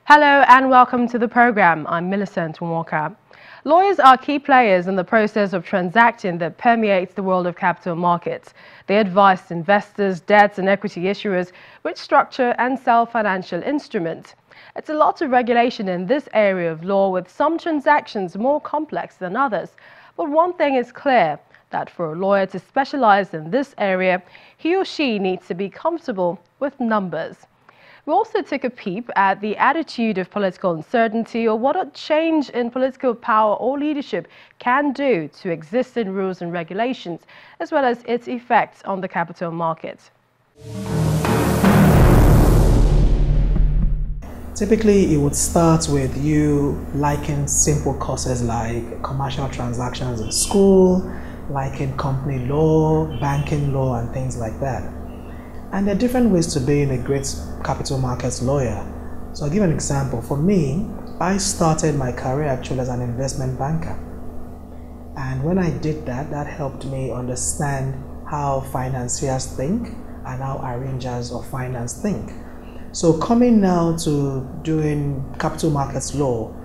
Hello and welcome to the program. I'm Millicent Walker. Lawyers are key players in the process of transacting that permeates the world of capital markets. They advise investors, debts and equity issuers which structure and sell financial instruments. It's a lot of regulation in this area of law, with some transactions more complex than others. But one thing is clear, that for a lawyer to specialize in this area, he or she needs to be comfortable with numbers. We also took a peep at the attitude of political uncertainty, or what a change in political power or leadership can do to existing rules and regulations, as well as its effects on the capital market. Typically, it would start with you liking simple courses like commercial transactions in school, liking company law, banking law, and things like that. And there are different ways to being a great capital markets lawyer. So I'll give an example. For me, I started my career actually as an investment banker. And when I did that, that helped me understand how financiers think and how arrangers of finance think. So coming now to doing capital markets law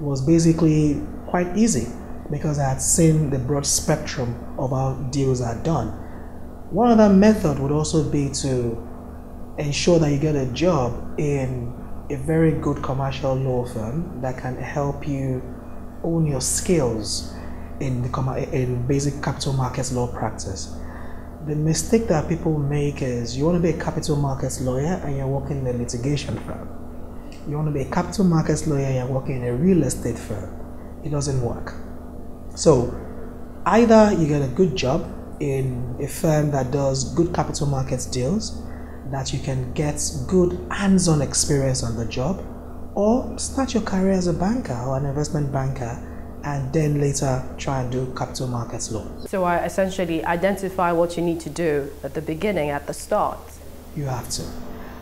was basically quite easy because I had seen the broad spectrum of how deals are done. One other method would also be to ensure that you get a job in a very good commercial law firm that can help you own your skills in basic capital markets law practice. The mistake that people make is you want to be a capital markets lawyer and you're working in a litigation firm. You want to be a capital markets lawyer and you're working in a real estate firm. It doesn't work. So either you get a good job in a firm that does good capital markets deals, that you can get good hands-on experience on the job, or start your career as a banker or an investment banker and then later try and do capital markets law. So I essentially identify what you need to do at the beginning, at the start. You have to.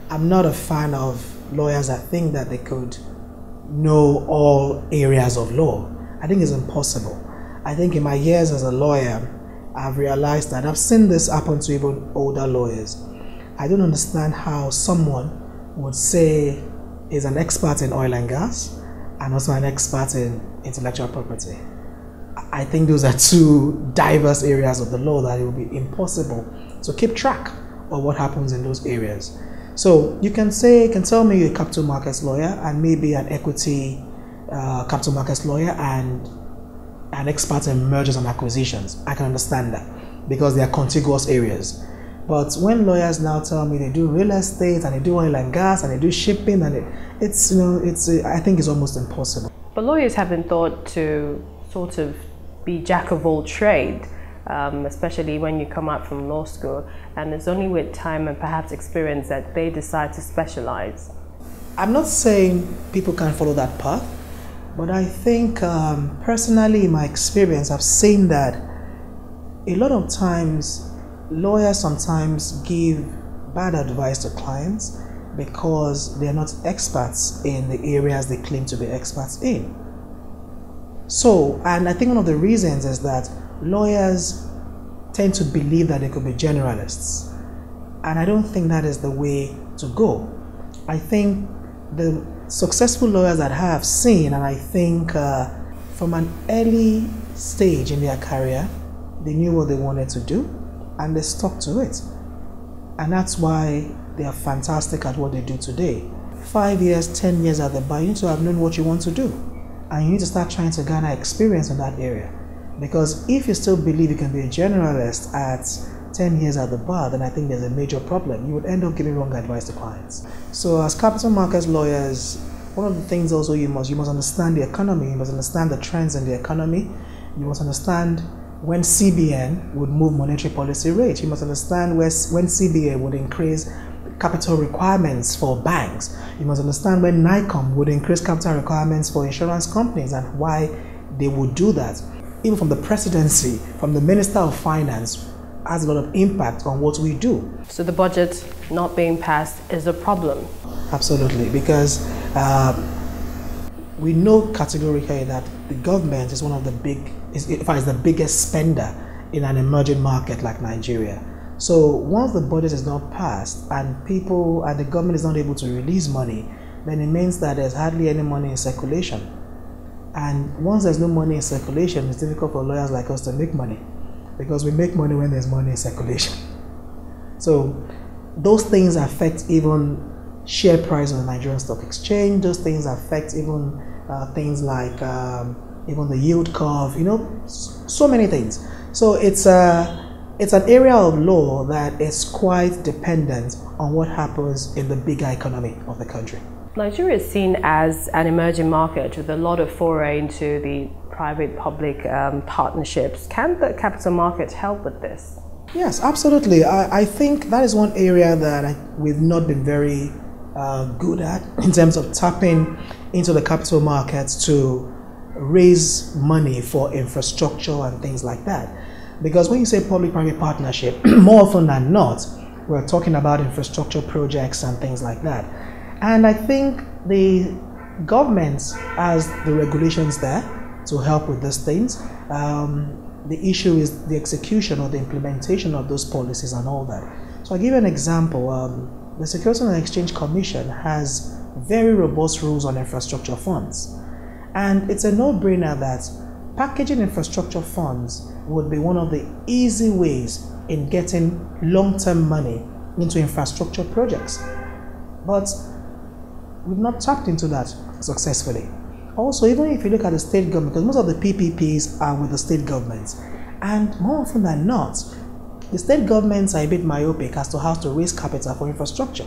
I'm not a fan of lawyers that think that they could know all areas of law. I think it's impossible. I think in my years as a lawyer, I've realized that I've seen this happen to even older lawyers. I don't understand how someone would say is an expert in oil and gas and also an expert in intellectual property. I think those are two diverse areas of the law that it would be impossible to keep track of what happens in those areas. So you can tell me you're a capital markets lawyer and maybe an equity capital markets lawyer and an expert in mergers and acquisitions. I can understand that because they are contiguous areas. But when lawyers now tell me they do real estate and they do oil and gas and they do shipping, and I think it's almost impossible. But lawyers have been thought to sort of be jack of all trade, especially when you come out from law school, and it's only with time and perhaps experience that they decide to specialize. I'm not saying people can't follow that path, but I think personally in my experience I've seen that a lot of times lawyers sometimes give bad advice to clients because they're not experts in the areas they claim to be experts in. So, and I think one of the reasons is that lawyers tend to believe that they could be generalists. And I don't think that is the way to go. I think the successful lawyers that I have seen, and I think from an early stage in their career, they knew what they wanted to do and they stuck to it. And that's why they are fantastic at what they do today. 5 years, 10 years at the bar, you need to have known what you want to do. And you need to start trying to garner experience in that area. Because if you still believe you can be a generalist at 10 years at the bar, then I think there's a major problem. You would end up giving wrong advice to clients. So as capital markets lawyers, one of the things also you must understand the economy, you must understand the trends in the economy, you must understand when CBN would move monetary policy rates, you must understand when CBN would increase capital requirements for banks, you must understand when NICOM would increase capital requirements for insurance companies and why they would do that. Even from the presidency, from the Minister of Finance, has a lot of impact on what we do. So the budget not being passed is a problem? Absolutely, because we know categorically that the government is one of the the biggest spender in an emerging market like Nigeria. So once the budget is not passed and the government is not able to release money then it means that there's hardly any money in circulation. And once there's no money in circulation, it's difficult for lawyers like us to make money, because we make money when there's money in circulation. So those things affect even share price on the Nigerian Stock Exchange. Those things affect even things like even the yield curve, so many things. So it's an area of law that is quite dependent on what happens in the bigger economy of the country. Nigeria is seen as an emerging market with a lot of foray into the private-public partnerships. Can the capital market help with this? Yes, absolutely. I think that is one area that we've not been very good at in terms of tapping into the capital markets to raise money for infrastructure and things like that. Because when you say public-private partnership, more often than not, we're talking about infrastructure projects and things like that. And I think the government has the regulations there to help with these things. The issue is the execution or the implementation of those policies and all that. So I'll give you an example. The Securities and Exchange Commission has very robust rules on infrastructure funds. And it's a no-brainer that packaging infrastructure funds would be one of the easy ways in getting long-term money into infrastructure projects. But we've not tapped into that successfully. Also, even if you look at the state government, because most of the PPPs are with the state governments, and more often than not, the state governments are a bit myopic as to how to raise capital for infrastructure.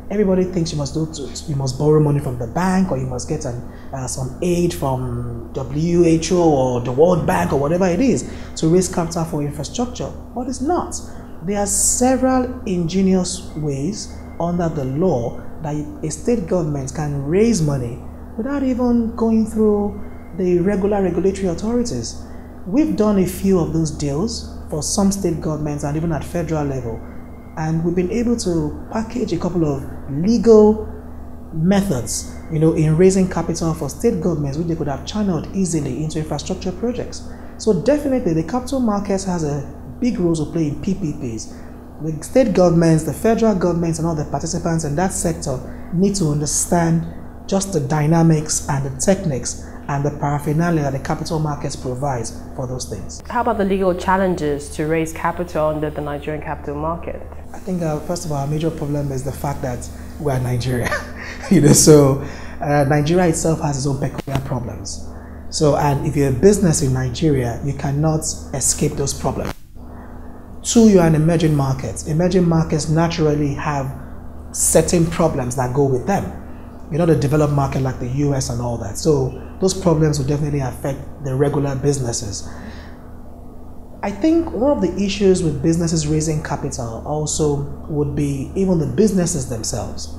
Everybody thinks you must borrow money from the bank, or you must get some aid from WHO or the World Bank or whatever it is to raise capital for infrastructure. But it's not. There are several ingenious ways under the law that a state government can raise money without even going through the regular regulatory authorities. We've done a few of those deals for some state governments and even at federal level. And we've been able to package a couple of legal methods, in raising capital for state governments, which they could have channeled easily into infrastructure projects. So definitely the capital markets has a big role to play in PPPs. The state governments, the federal governments, and all the participants in that sector need to understand just the dynamics and the techniques and the paraphernalia that the capital markets provides for those things. How about the legal challenges to raise capital under the Nigerian capital market? I think first of all, our major problem is the fact that we're Nigeria. Nigeria itself has its own peculiar problems. So, and if you're a business in Nigeria, you cannot escape those problems. Two, you're an emerging market. Emerging markets naturally have certain problems that go with them. You're not a developed market like the US and all that. So those problems will definitely affect the regular businesses. I think one of the issues with businesses raising capital also would be even the businesses themselves.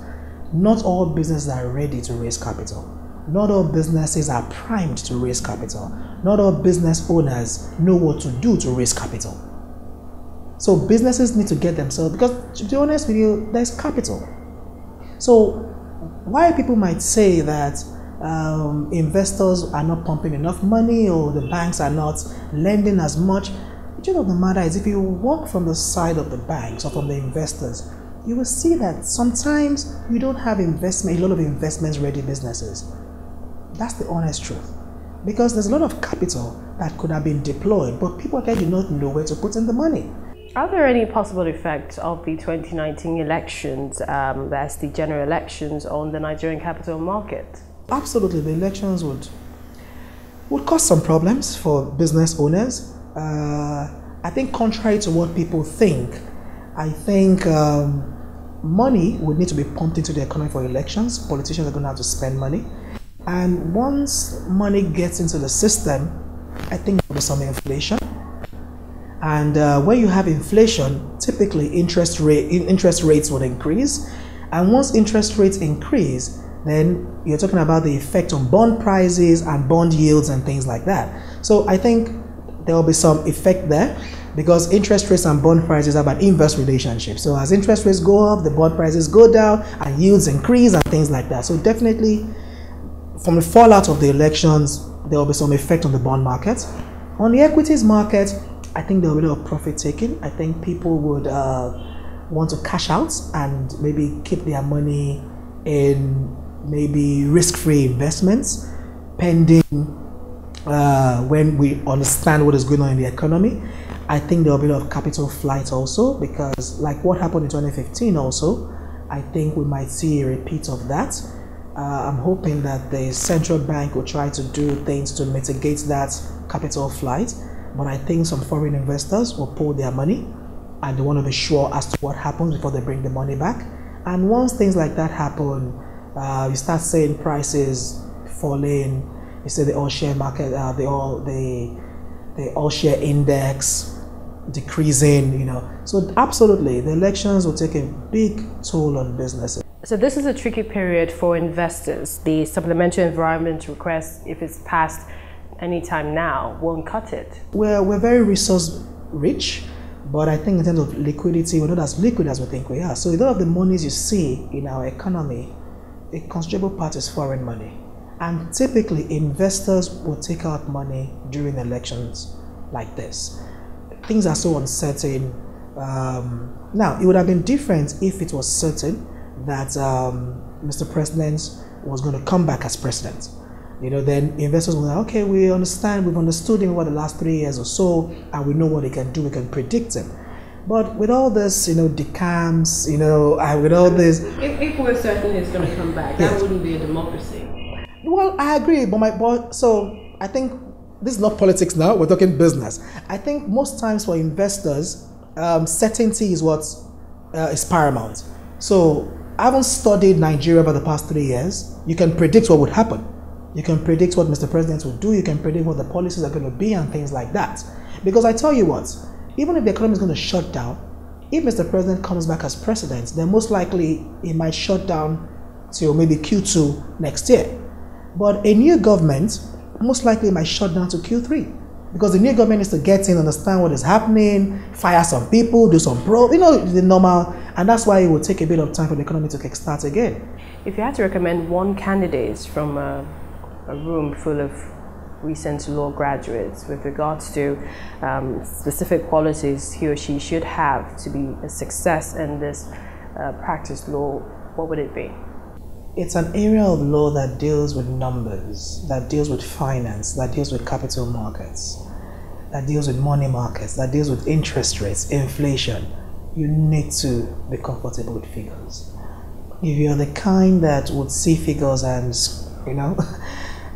Not all businesses are ready to raise capital. Not all businesses are primed to raise capital. Not all business owners know what to do to raise capital. So businesses need to get themselves, because to be honest with you, there's capital. So why people might say that investors are not pumping enough money or the banks are not lending as much, the truth of the matter is if you walk from the side of the banks or from the investors, you will see that sometimes we don't have a lot of investments-ready businesses. That's the honest truth. Because there's a lot of capital that could have been deployed, but people again do not know where to put in the money. Are there any possible effects of the 2019 elections, that's the general elections, on the Nigerian capital market? Absolutely, the elections would cause some problems for business owners. I think contrary to what people think, I think money would need to be pumped into the economy for elections. Politicians are going to have to spend money. And once money gets into the system, I think there will be some inflation. And when you have inflation, typically interest rates would increase. And once interest rates increase, then you're talking about the effect on bond prices and bond yields and things like that. So I think there will be some effect there, because interest rates and bond prices have an inverse relationship. So as interest rates go up, the bond prices go down and yields increase and things like that. So definitely from the fallout of the elections, there will be some effect on the bond market. On the equities market, I think there will be a lot of profit taking. I think people would want to cash out and maybe keep their money in maybe risk-free investments, pending when we understand what is going on in the economy. I think there will be a bit of capital flight also, because like what happened in 2015 also, I think we might see a repeat of that. I'm hoping that the central bank will try to do things to mitigate that capital flight, but I think some foreign investors will pull their money and they want to be sure as to what happens before they bring the money back. And once things like that happen, you start seeing prices falling. You see the all share market, the all share index decreasing. So absolutely, the elections will take a big toll on businesses. So this is a tricky period for investors. The supplementary environment request, if it's passed anytime now, won't cut it. We're very resource rich, but I think in terms of liquidity, we're not as liquid as we think we are. So a lot of the monies you see in our economy, a considerable part is foreign money. And typically, investors will take out money during elections like this. Things are so uncertain. Now, it would have been different if it was certain that Mr. President was going to come back as president. Then investors will say, okay, we understand, we've understood him over the last 3 years or so, and we know what he can do, we can predict him. But with all this, decams, and with all this... If we're certain he's going to come back, that wouldn't be a democracy. Well, I agree, so I think this is not politics now, we're talking business. I think most times for investors, certainty is what is paramount. So I haven't studied Nigeria for the past 3 years. You can predict what would happen. You can predict what Mr. President will do. You can predict what the policies are going to be and things like that. Because I tell you what, even if the economy is going to shut down, if Mr. President comes back as president, then most likely it might shut down till maybe Q2 next year. But a new government most likely might shut down to Q3. Because the new government needs to get in, understand what is happening, fire some people, do some the normal, and that's why it will take a bit of time for the economy to kickstart again. If you had to recommend one candidate from a room full of recent law graduates with regards to specific qualities he or she should have to be a success in this practice law, what would it be? It's an area of law that deals with numbers, that deals with finance, that deals with capital markets, that deals with money markets, that deals with interest rates, inflation. You need to be comfortable with figures. If you're the kind that would see figures and,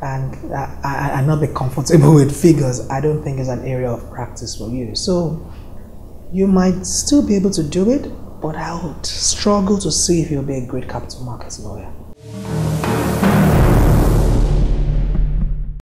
and not be comfortable with figures, I don't think it's an area of practice for you. So you might still be able to do it, but I would struggle to see if you'll be a great capital markets lawyer.